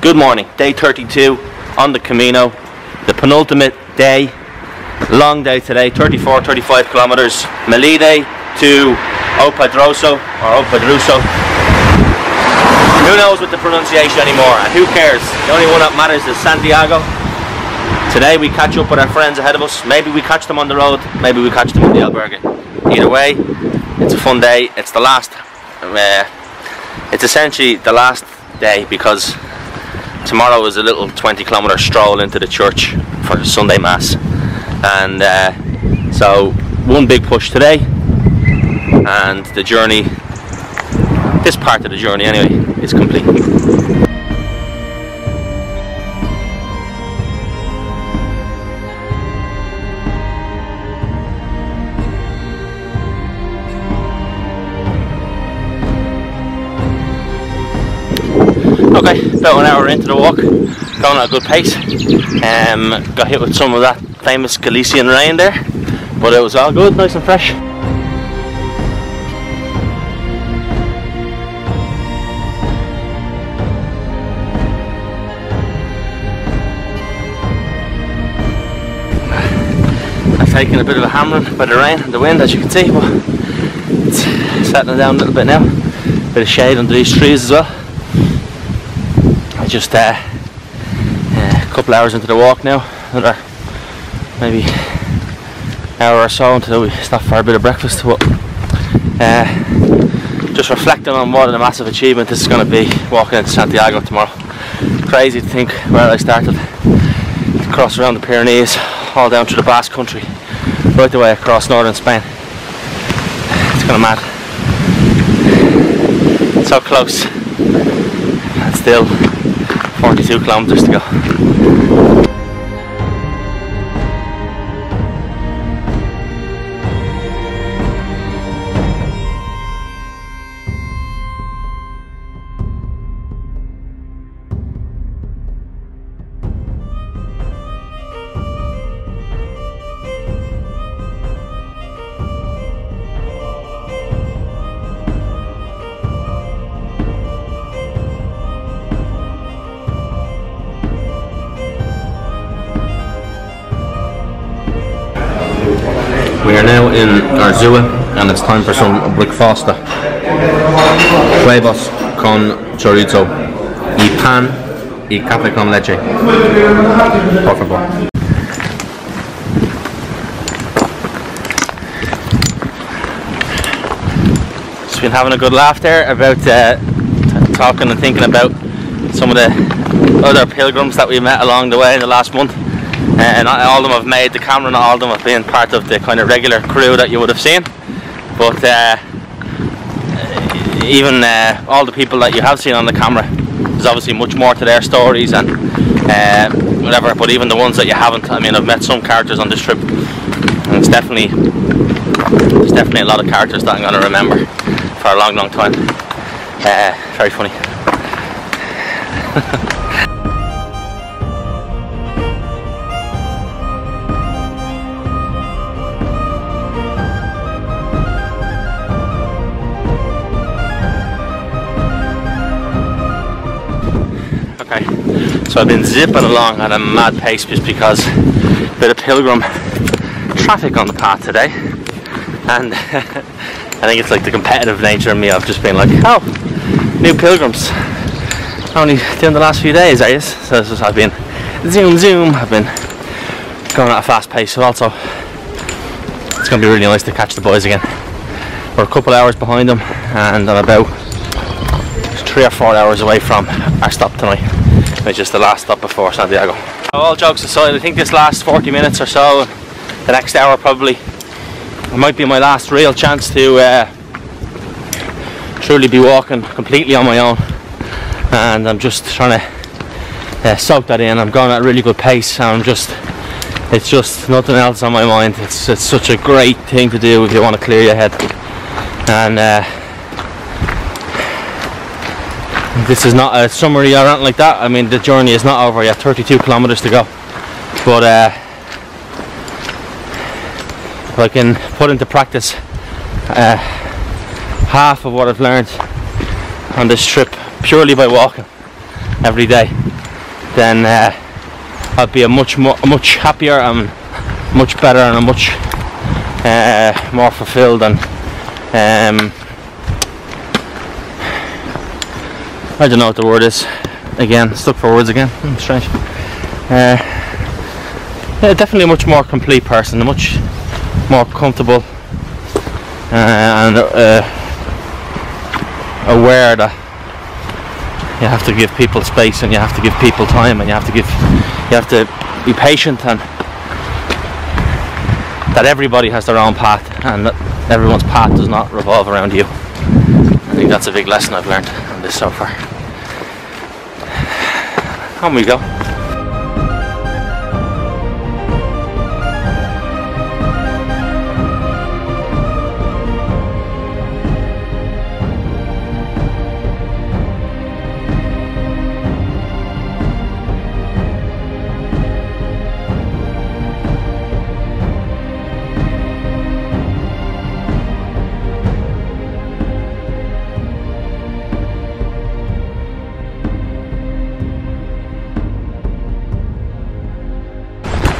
Good morning, day 32 on the Camino, the penultimate day, long day today, 35 kilometers, Melide to Pedrouzo, or Pedrouzo. Who knows with the pronunciation anymore, and who cares? The only one that matters is Santiago. Today we catch up with our friends ahead of us. Maybe we catch them on the road, maybe we catch them in the albergue. Either way, it's a fun day. It's the last, it's essentially the last day because tomorrow is a little 20-kilometer stroll into the church for Sunday Mass, and so one big push today, and the journey, this part of the journey anyway, is complete. Okay, about an hour into the walk, going at a good pace. Got hit with some of that famous Galician rain there, but it was all good, nice and fresh. I've taken a bit of a hammering by the rain and the wind, as you can see, but it's settling down a little bit now. Bit of shade under these trees as well. Just a couple hours into the walk now, another maybe hour or so until we stop for a bit of breakfast. But just reflecting on what a massive achievement this is going to be, walking into Santiago tomorrow. Crazy to think where I started, across around the Pyrenees, all down through the Basque country, right the way across northern Spain. It's kind of mad. So close, and still 42 kilometers to go. We are now in Arzua and it's time for some breakfasta. Huevos con chorizo y pan y café con leche. Por favor. Just been having a good laugh there about talking and thinking about some of the other pilgrims that we met along the way in the last month. Not all of them have made the camera, not all of them have been part of the kind of regular crew that you would have seen, but even all the people that you have seen on the camera, there's obviously much more to their stories and whatever, but even the ones that you haven't, I mean, I've met some characters on this trip, and there's definitely a lot of characters that I'm going to remember for a long time. Very funny. Okay, so I've been zipping along at a mad pace just because a bit of pilgrim traffic on the path today, and I think it's like the competitive nature of me. I've just been like, oh, new pilgrims, only doing the last few days, are you? So I've been zoom, I've been going at a fast pace. So also it's going to be really nice to catch the boys again. We're a couple hours behind them and I'm about 3 or 4 hours away from our stop tonight, which is the last stop before Santiago. All jokes aside, I think this last 40 minutes or so, the next hour probably, it might be my last real chance to truly be walking completely on my own, and I'm just trying to soak that in. I'm going at a really good pace, and it's just nothing else on my mind. It's such a great thing to do if you want to clear your head, and this is not a summary or anything like that. I mean, the journey is not over yet, 32 kilometers to go, but if I can put into practice half of what I've learned on this trip purely by walking, every day, then I'll be a much happier and much better and a much more fulfilled and I don't know what the word is. Again, stuck for words again. Strange. Yeah, definitely a much more complete person, a much more comfortable and aware that you have to give people space and you have to give people time and you have to be patient, and that everybody has their own path and that everyone's path does not revolve around you. I think that's a big lesson I've learned on this so far. On we go.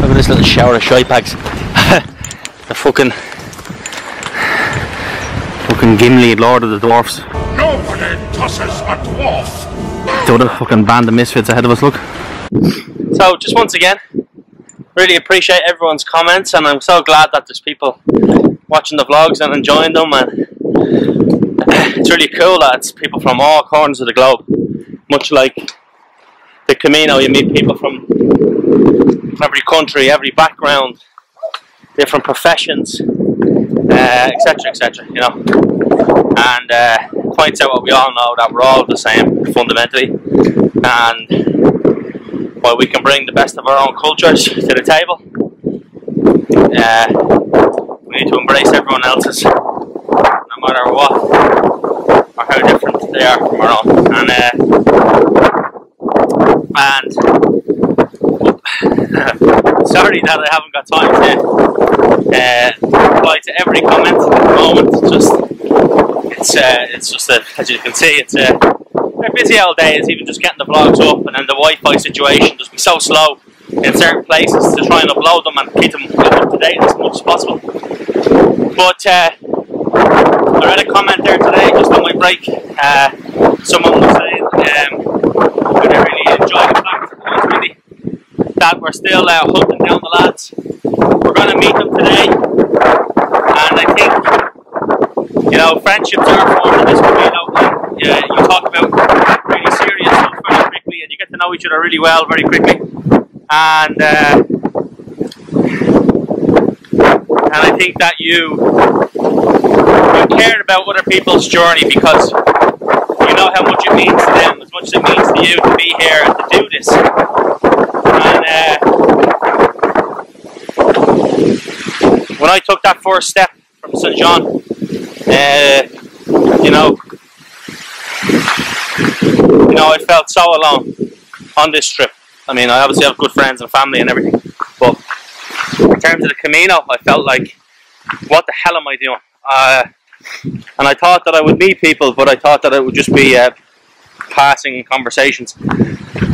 Look at this little shower of shite bags. The fucking Gimli, Lord of the Dwarfs. Nobody tosses a dwarf. The other fucking band of misfits ahead of us, look. So, just once again, really appreciate everyone's comments, and I'm so glad that there's people watching the vlogs and enjoying them, and it's really cool that it's people from all corners of the globe. Much like the Camino, you meet people from every country, every background, different professions, etc, etc, you know, and points out what we all know, that we're all the same fundamentally, and while we can bring the best of our own cultures to the table, we need to embrace everyone else's, no matter what or how different they are from our own. And sorry that I haven't got time to reply to every comment at the moment. It's just as you can see, it's a busy old day. It's even just getting the vlogs up, and then the Wi-Fi situation just be so slow in certain places to try and upload them and keep them up to date as much as possible. But I read a comment there today just on my break. Someone was saying they really enjoyed the fact that we're still hunting down the lads. We're going to meet them today, and I think, you know, friendships are formed in this Camino. You talk about really serious stuff very quickly, and you get to know each other really well very quickly, and I think that you care about other people's journey because you know how much it means to them as much as it means to you to be here and to do this. And when I took that first step from St. John, you know, I felt so alone on this trip. I mean, I obviously have good friends and family and everything, but in terms of the Camino, I felt like, what the hell am I doing? And I thought that I would meet people, but I thought that it would just be passing conversations.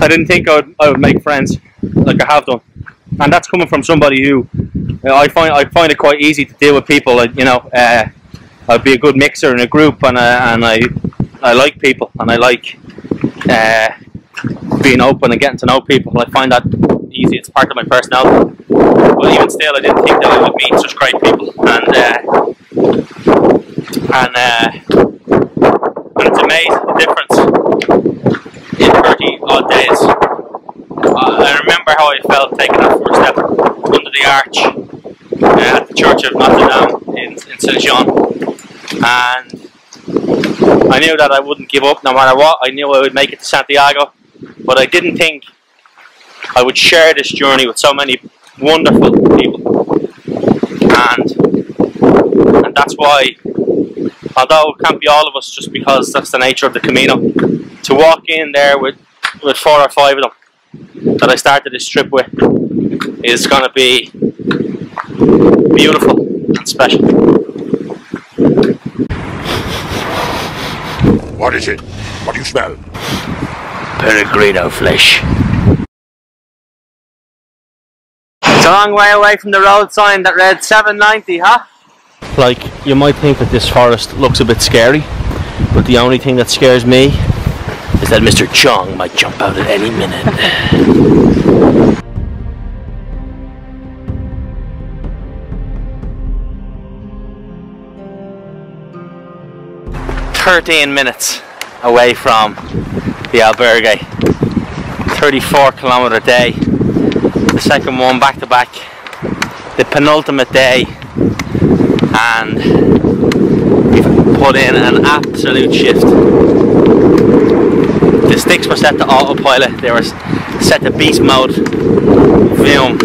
I didn't think I would make friends like I have done, and that's coming from somebody who I find it quite easy to deal with people. You know, I'd be a good mixer in a group, and I like people, and I like being open and getting to know people. I find that easy. It's part of my personality. But even still, I didn't think that I would meet such great people, and it's amazing the difference in 30 odd days. I remember how I felt taking that first step under the arch at the Church of Notre Dame in St. Jean, and I knew that I wouldn't give up no matter what. I knew I would make it to Santiago, but I didn't think I would share this journey with so many wonderful people, and that's why, although it can't be all of us just because that's the nature of the Camino, to walk in there with 4 or 5 of them that I started this trip with is going to be beautiful and special. What is it? What do you smell? Pellegrino flesh. It's a long way away from the road sign that read 790, huh? Like, you might think that this forest looks a bit scary, but the only thing that scares me is that Mr. Chong might jump out at any minute. 13 minutes away from the albergue. 34-kilometer day. The second one back to back. The penultimate day. And we've put in an absolute shift. The sticks were set to autopilot. They were set to beast mode. Film.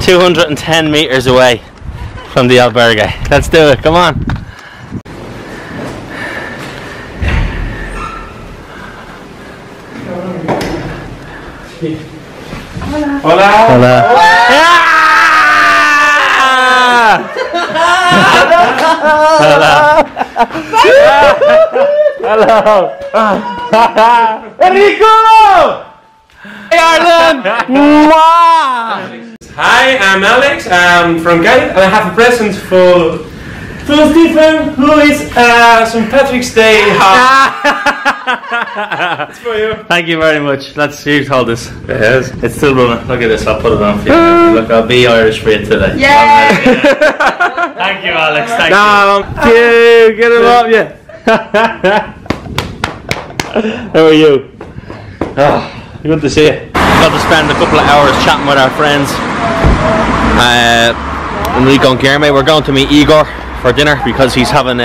210 meters away from the albergue. Let's do it, come on. Hola. Hola. Hello. Enrico! Hey Ireland! Hi, I'm Alex, I'm from Cali, and I have a present for Stephen, who is St. Patrick's Day. It's for you. Thank you very much. Let's see, hold this. Yes. It's still running. Look at this, I'll put it on for you. Look, I'll be Irish for you today. Yeah! Thank you, Alex. Thank you. Get it off, yeah. How are you? Oh, good to see you. Got to spend a couple of hours chatting with our friends. Enrico and Guillermo. We're going to meet Igor for dinner because he's having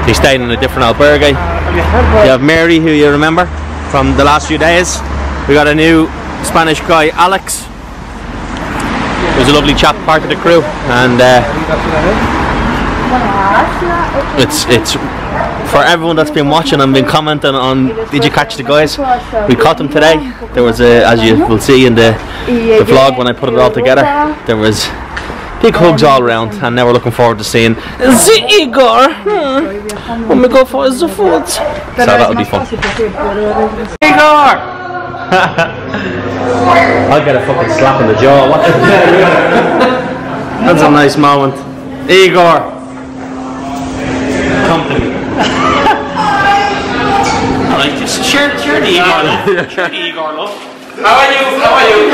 he's staying in a different albergue. You have Mary, who you remember from the last few days. We got a new Spanish guy, Alex. He was a lovely chap, part of the crew, and it's for everyone that's been watching and been commenting on Did You Catch the Guys? We caught them today. There was as you will see in the vlog when I put it all together, there was big hugs all around, and now we're looking forward to seeing Igor when we go for the food. So that'll be fun. Igor! I'll get a fucking slap in the jaw. That's a nice moment. Igor! Come to me. I like this. Share the Igor love. Share the Igor love. How are you? How are you?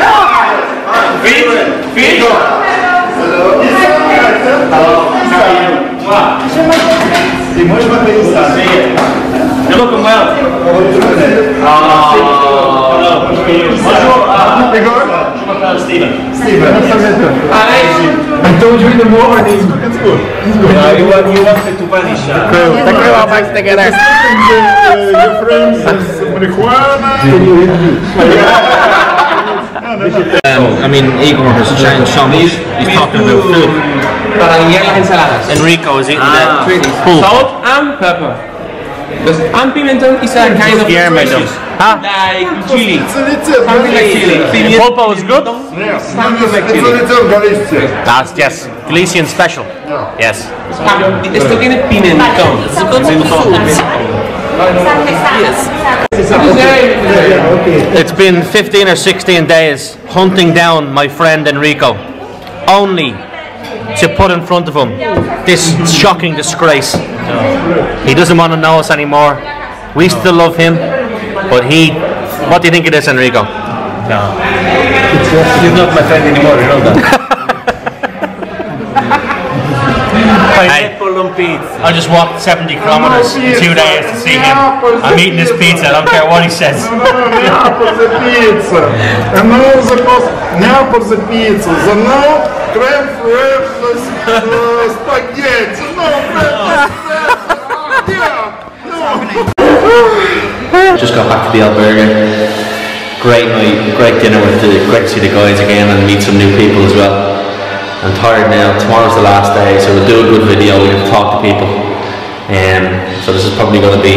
Fit? Hello. You're looking well. Hello. Steven. I told you in the morning. It's good. You wanted to vanish. The crew all back together. Your friends marijuana. I mean, Igor has changed so much. He's talking about food. Enrico is eating the food. Salt and pepper. And pimenton is a kind of spices. Like chili. Something like chili. Pulpo is good? Something like chili. That's, yes. Galician special. Yes. Esto tiene pimentón. It's been 15 or 16 days hunting down my friend Enrico, only to put in front of him this shocking disgrace. He doesn't want to know us anymore. We still love him, but what do you think it is, Enrico? No. He's not my friend anymore, you know that. I just walked 70 kilometers in 2 days to see him. I'm eating this pizza, I don't care what he says. Neaples pizza. And now the cost Neaples pizza. The now creme fraiche spaghetti. Just got back to the albergue. Great night, great dinner great to see the guys again and meet some new people as well. I'm tired now. Tomorrow's the last day, so we'll do a good video. We'll talk to people. So this is probably going to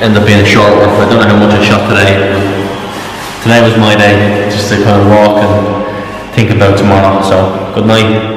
end up being a short one. I don't know how much I shot today. Today was my day, just to kind of walk and think about tomorrow. So good night.